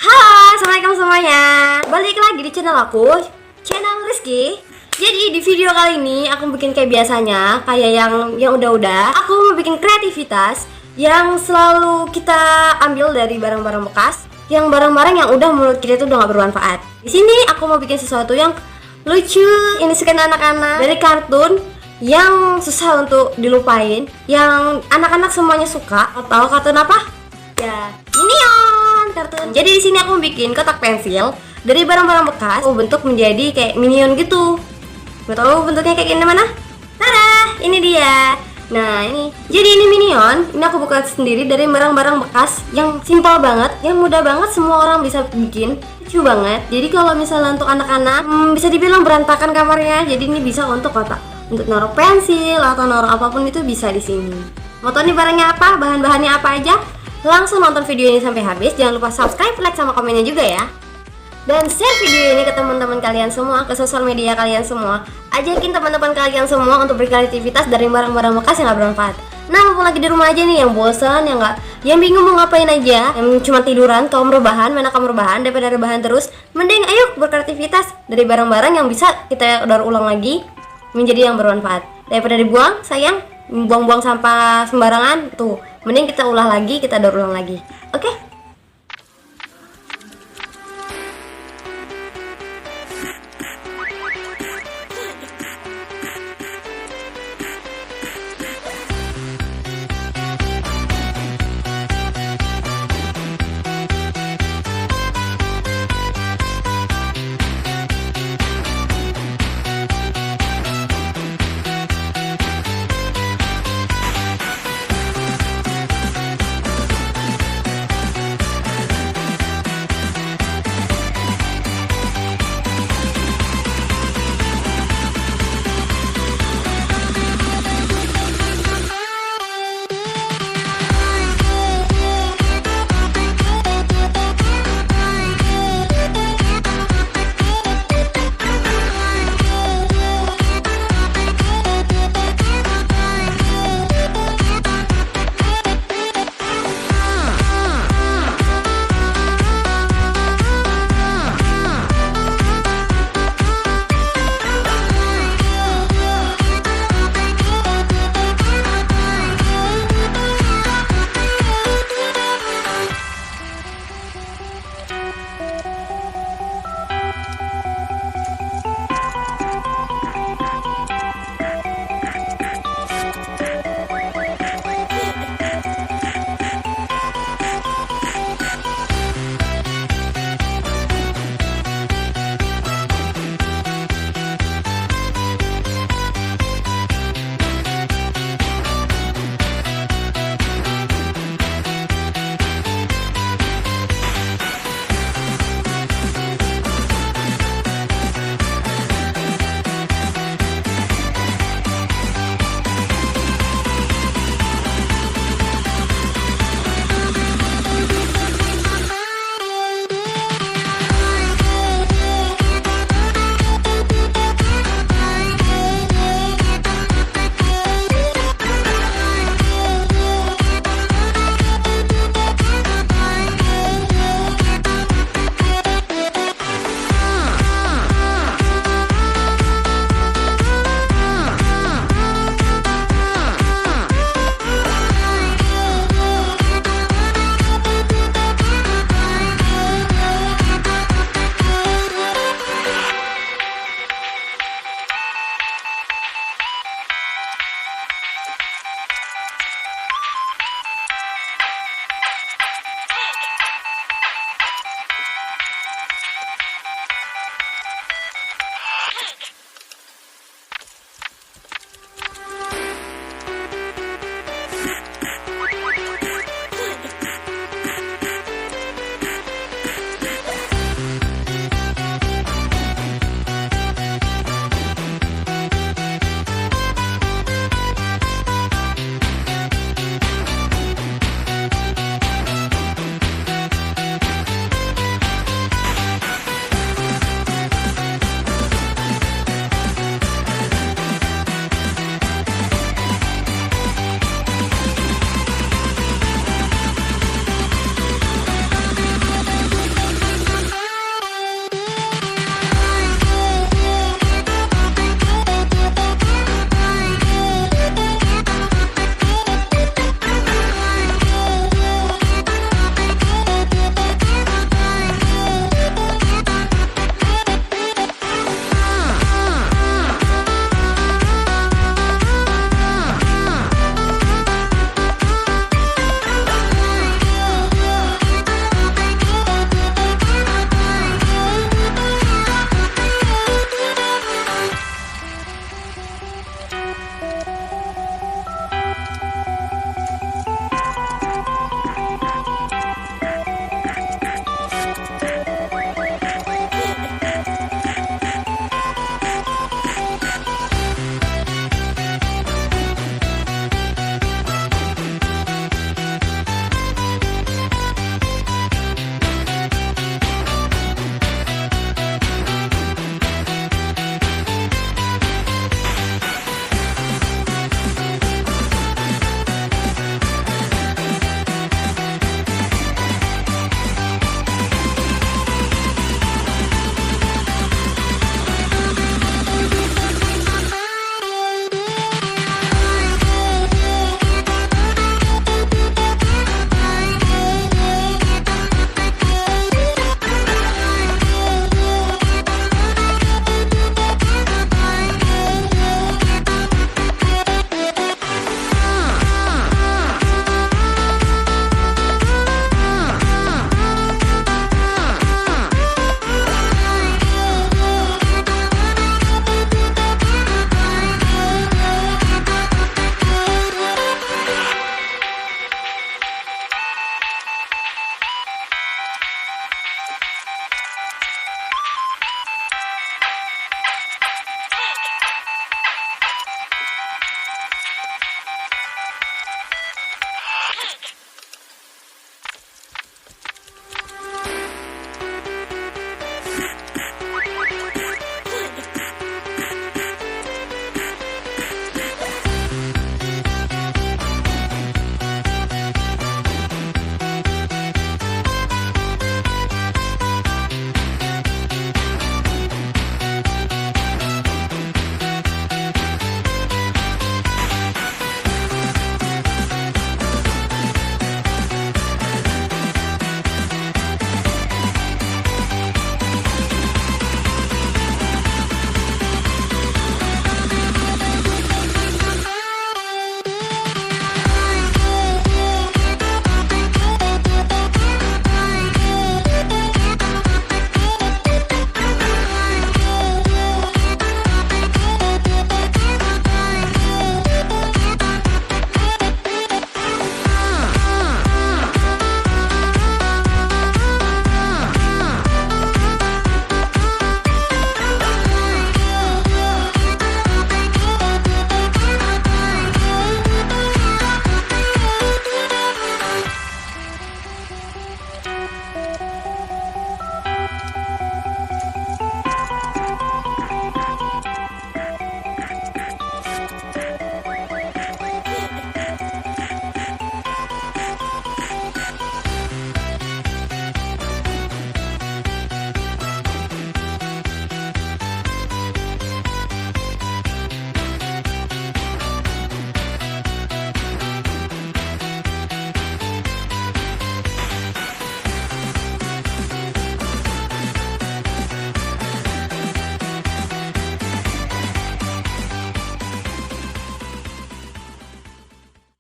Halo, assalamualaikum semuanya. Balik lagi di channel aku, channel Riski. Jadi di video kali ini aku bikin kayak biasanya, kayak yang udah-udah. Aku mau bikin kreativitas yang selalu kita ambil dari barang-barang bekas, yang barang-barang yang udah menurut kita itu udah gak bermanfaat. Di sini aku mau bikin sesuatu yang lucu, ini suka anak-anak, dari kartun yang susah untuk dilupain, yang anak-anak semuanya suka. Tahu kartun apa? Ya, Minion Cartoon. Jadi di sini aku bikin kotak pensil dari barang-barang bekas, aku bentuk menjadi kayak minion gitu. Mau tahu bentuknya kayak gini mana? Tada, ini dia. Nah ini, jadi ini minion. Ini aku buat sendiri dari barang-barang bekas yang simpel banget, yang mudah banget, semua orang bisa bikin. Lucu banget. Jadi kalau misalnya untuk anak-anak, bisa dibilang berantakan kamarnya. Jadi ini bisa untuk kotak, untuk naruh pensil atau naruh apapun itu bisa di sini. Mau tahu nih barangnya apa, bahan-bahannya apa aja? Langsung nonton video ini sampai habis. Jangan lupa subscribe, like, sama komennya juga ya. Dan share video ini ke teman-teman kalian semua, ke sosial media kalian semua. Ajakin teman-teman kalian semua untuk berkreativitas dari barang-barang bekas yang gak bermanfaat. Nah, mumpung lagi di rumah aja nih, yang bosan, yang bingung mau ngapain aja, yang cuma tiduran, kaum rebahan, mana kaum rebahan, daripada rebahan terus, mending ayo berkreativitas dari barang-barang yang bisa kita daur ulang lagi menjadi yang bermanfaat. Daripada dibuang, sayang, buang-buang sampah sembarangan tuh. Mending kita ulah lagi, kita daur ulang lagi. Oke?